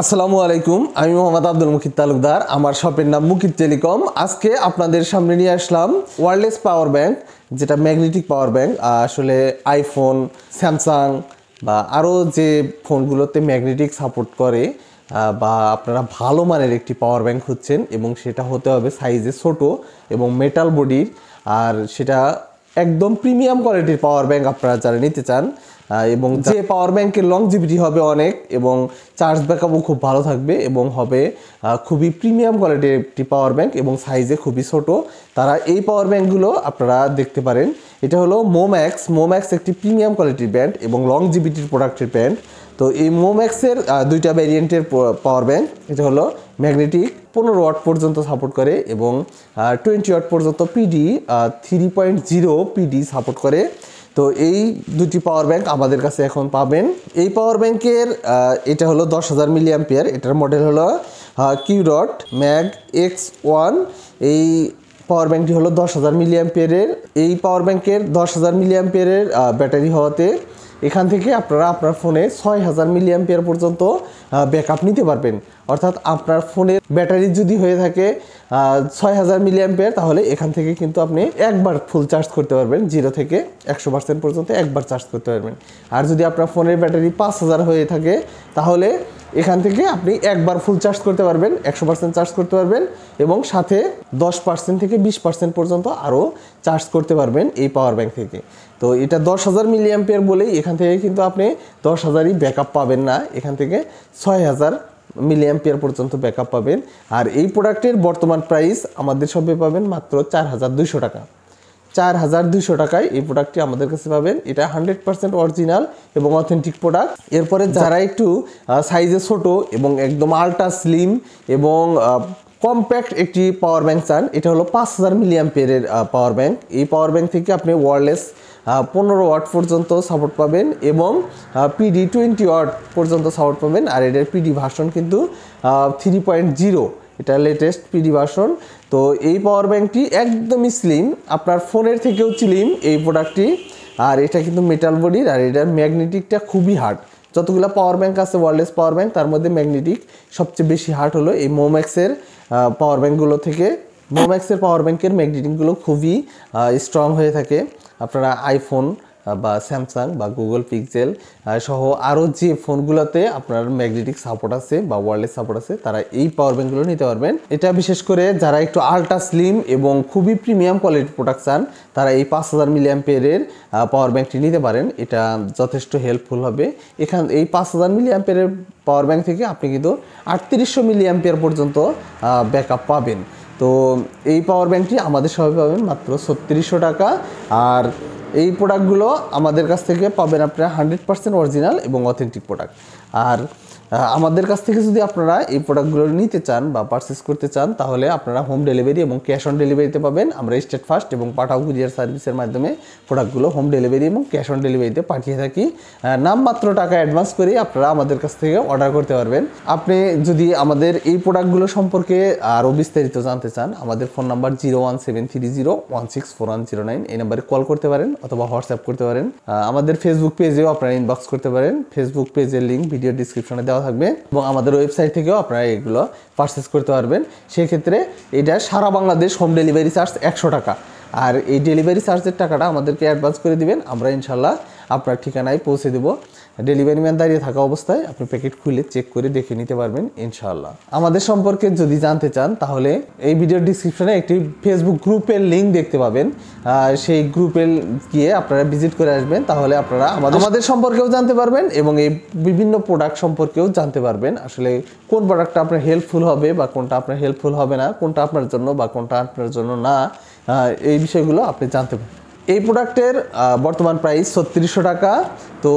আসসালামু আলাইকুম, আমি মোহাম্মদ আব্দুল মুকিত তালুকদার। আমার শপের নাম মুকিত টেলিকম। আজকে আপনাদের সামনে নিয়ে আসলাম ওয়্যারলেস পাওয়ার ব্যাংক, যেটা ম্যাগনেটিক পাওয়ার ব্যাংক। আসলে আইফোন, স্যামসাং বা আরও যে ফোনগুলোতে ম্যাগনেটিক সাপোর্ট করে বা আপনারা ভালো মানের একটি পাওয়ার ব্যাংক খুঁজছেন এবং সেটা হতে হবে সাইজে ছোট এবং মেটাল বডির, আর সেটা একদম প্রিমিয়াম কোয়ালিটির পাওয়ার ব্যাংক আপনারা যারা নিতে চান এবং যে পাওয়ার ব্যাংকের লংজিভিটি হবে অনেক এবং চার্জ ব্যাকআপও খুব ভালো থাকবে এবং হবে খুবই প্রিমিয়াম কোয়ালিটির একটি পাওয়ার ব্যাংক এবং সাইজে খুবই ছোট, তারা এই পাওয়ার ব্যাংকগুলো আপনারা দেখতে পারেন। এটা হলো মোম্যাক্স একটি প্রিমিয়াম কোয়ালিটির ব্র্যান্ড এবং লংজিভিটির প্রোডাক্টের ব্র্যান্ড। তো এই মোম্যাক্সের দুইটা ভ্যারিয়েন্টের পাওয়ার ব্যাংক, এটা হলো ম্যাগনেটিক 15 ওয়াট পর্যন্ত সাপোর্ট করে এবং 20 ওয়াট পর্যন্ত পিডি 3.0 পিডি সাপোর্ট করে। তো এই দুটি পাওয়ার ব্যাংক আমাদের কাছে এখন পাবেন। এই পাওয়ার ব্যাংকের এটা হলো 10,000 মিলি অ্যাম্পিয়ার, এটার মডেল হলো কিউডট ম্যাগ X1। এই পাওয়ার ব্যাংকটি হলো 10,000 মিলি অ্যাম্পিয়ারের। এই পাওয়ার ব্যাংকের 10,000 মিলি অ্যাম্পিয়ারের ব্যাটারি হওয়াতে এখান থেকে আপনারা আপনার ফোনে 6,000 মিলি অ্যাম্পিয়ার পর্যন্ত ব্যাকআপ নিতে পারবেন। অর্থাৎ আপনার ফোনের ব্যাটারি যদি হয়ে থাকে 6,000 মিলি অ্যাম্পিয়ার, তাহলে এখান থেকে কিন্তু আপনি একবার ফুল চার্জ করতে পারবেন, 0 থেকে 100% পর্যন্ত একবার চার্জ করতে পারবেন। আর যদি আপনার ফোনের ব্যাটারি 5,000 হয়ে থাকে, তাহলে এখান থেকে আপনি একবার ফুল চার্জ করতে পারবেন, 100% চার্জ করতে পারবেন এবং সাথে 10% থেকে 20% পর্যন্ত আরও চার্জ করতে পারবেন এই পাওয়ার ব্যাংক থেকে। তো এটা 10,000 মিলি অ্যাম্পিয়ার বলেই এখান থেকে কিন্তু আপনি 10,000ই ব্যাকআপ পাবেন না, এখান থেকে 6,000 মিলি অ্যাম্পিয়ার পর্যন্ত ব্যাকআপ পাবেন। আর এই প্রোডাক্টের বর্তমান প্রাইস আমাদের শপে পাবেন মাত্র 4,200 টাকা। 4,200 টাকায় এই প্রোডাক্টটি আমাদের কাছে পাবেন। এটা 100% অরিজিনাল এবং অথেন্টিক প্রোডাক্ট। এরপরে যারা একটু সাইজে ছোট এবং একদম আল্ট্রা স্লিম এবং কম্প্যাক্ট একটি পাওয়ার ব্যাংক চান, এটা হলো 5,000 মিলি অ্যাম্পিয়ারের পাওয়ার ব্যাংক। এই পাওয়ার ব্যাংক থেকে আপনি ওয়্যারলেস 15 ওয়াট পর্যন্ত সাপোর্ট পাবেন এবং পিডি 20 ওয়াট পর্যন্ত সাপোর্ট পাবেন। আর এটার পিডি ভার্সন কিন্তু 3.0, এটা লেটেস্ট পিডি ভার্সন। তো এই পাওয়ার ব্যাংকটি একদমই স্লিম, আপনার ফোনের থেকেও স্লিম এই প্রোডাক্টটি। আর এটা কিন্তু মেটাল বডির, আর এটার ম্যাগনেটিকটা খুবই হার্ড। যতগুলো পাওয়ার ব্যাংক আছে ওয়্যারলেস পাওয়ার ব্যাংক, তার মধ্যে ম্যাগনেটিক সবচেয়ে বেশি হার্ড হলো এই মোম্যাক্সের পাওয়ার ব্যাংকগুলো থেকে। মোম্যাক্সের পাওয়ার ব্যাংকের ম্যাগনেটিকগুলো খুবই স্ট্রং হয়ে থাকে। আপনারা আইফোন বা স্যামসাং বা গুগল পিক্সেল সহ আরও যে ফোনগুলোতে আপনার ম্যাগনেটিক সাপোর্ট আছে বা ওয়্যারলেস সাপোর্ট আছে, তারা এই পাওয়ার ব্যাংকগুলো নিতে পারবেন। এটা বিশেষ করে যারা একটু আল্ট্রা স্লিম এবং খুবই প্রিমিয়াম কোয়ালিটির প্রোডাক্ট চান, তারা এই 5,000 মিলি অ্যাম্পিয়ারের পাওয়ার ব্যাংকটি নিতে পারেন। এটা যথেষ্ট হেল্পফুল হবে। এই 5,000 মিলি অ্যাম্পিয়ারের পাওয়ার ব্যাংক থেকে আপনি কিন্তু 3800 মিলি অ্যাম্পিয়ার পর্যন্ত ব্যাকআপ পাবেন। তো এই পাওয়ার ব্যাংকটি আমাদের সবাই পাবেন মাত্র 3600 টাকা। আর এই প্রোডাক্টগুলো আমাদের কাছ থেকে পাবেন আপনারা 100% অরিজিনাল এবং অথেন্টিক প্রোডাক্ট। আর আমাদের কাছ থেকে যদি আপনারা এই প্রোডাক্টগুলো নিতে চান বা পারচেস করতে চান, তাহলে আপনারা হোম ডেলিভারি এবং ক্যাশ অন ডেলিভারিতে পাবেন। আমরা স্টেট ফার্স্ট এবং পাঠাও কুরিয়ার সার্ভিসের মাধ্যমে প্রোডাক্টগুলো হোম ডেলিভারি এবং ক্যাশ অন ডেলিভারিতে পাঠিয়ে থাকি। নামমাত্র টাকা অ্যাডভান্স করে আপনারা আমাদের কাছ থেকে অর্ডার করতে পারবেন। আপনি যদি আমাদের এই প্রোডাক্টগুলো সম্পর্কে আরও বিস্তারিত জানতে চান, আমাদের ফোন নাম্বার 01730164109, এই নাম্বারে কল করতে পারেন অথবা হোয়াটসঅ্যাপ করতে পারেন। আমাদের ফেসবুক পেজেও আপনারা ইনবক্স করতে পারেন। ফেসবুক পেজের লিঙ্ক ভিডিও ডিসক্রিপশনে দেওয়া থাকবে এবং আমাদের ওয়েবসাইট থেকেও আপনারা এগুলো পারচেস করতে পারবেন। সেক্ষেত্রে এটা সারা বাংলাদেশ হোম ডেলিভারি চার্জ 100 টাকা। আর এই ডেলিভারি চার্জের টাকাটা আমাদেরকে অ্যাডভান্স করে দিবেন, আমরা ইনশাল্লাহ আপনার ঠিকানায় পৌঁছে দেবো। ডেলিভারি ম্যান দাঁড়িয়ে থাকা অবস্থায় আপনি প্যাকেট খুলে চেক করে দেখে নিতে পারবেন ইনশাল্লাহ। আমাদের সম্পর্কে যদি জানতে চান, তাহলে এই ভিডিওর ডিসক্রিপশনে একটি ফেসবুক গ্রুপের লিঙ্ক দেখতে পাবেন। সেই গ্রুপে গিয়ে আপনারা ভিজিট করে আসবেন, তাহলে আপনারা আমাদের সম্পর্কেও জানতে পারবেন এবং এই বিভিন্ন প্রোডাক্ট সম্পর্কেও জানতে পারবেন। আসলে কোন প্রোডাক্টটা আপনার হেল্পফুল হবে বা কোনটা আপনার হেল্পফুল হবে না, কোনটা আপনার জন্য বা কোনটা আপনার জন্য না, এই বিষয়গুলো আপনি জানতে পারবেন। এই প্রোডাক্টের বর্তমান প্রাইস 3600 টাকা। তো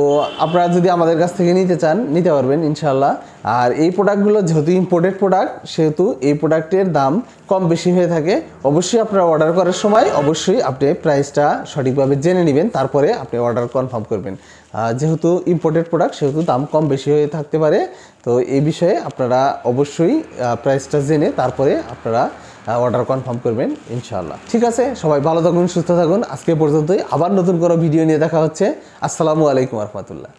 আপনারা যদি আমাদের কাছ থেকে নিতে চান, নিতে পারবেন ইনশাল্লাহ। আর এই প্রোডাক্টগুলো যেহেতু ইম্পোর্টেড প্রোডাক্ট, সেহেতু এই প্রোডাক্টের দাম কম বেশি হয়ে থাকে। অবশ্যই আপনারা অর্ডার করার সময় অবশ্যই আপনি প্রাইসটা সঠিকভাবে জেনে নেবেন, তারপরে আপনি অর্ডার কনফার্ম করবেন। যেহেতু ইম্পোর্টেড প্রোডাক্ট, সেহেতু দাম কম বেশি হয়ে থাকতে পারে। তো এই বিষয়ে আপনারা অবশ্যই প্রাইসটা জেনে তারপরে আপনারা অর্ডার কনফার্ম করবেন ইনশাআল্লাহ। ঠিক আছে, সবাই ভালো থাকুন, সুস্থ থাকুন। আজকে পর্যন্তই, আবার নতুন কোনো ভিডিও নিয়ে দেখা হচ্ছে। আসসালামু আলাইকুম রহমতুল্লাহ।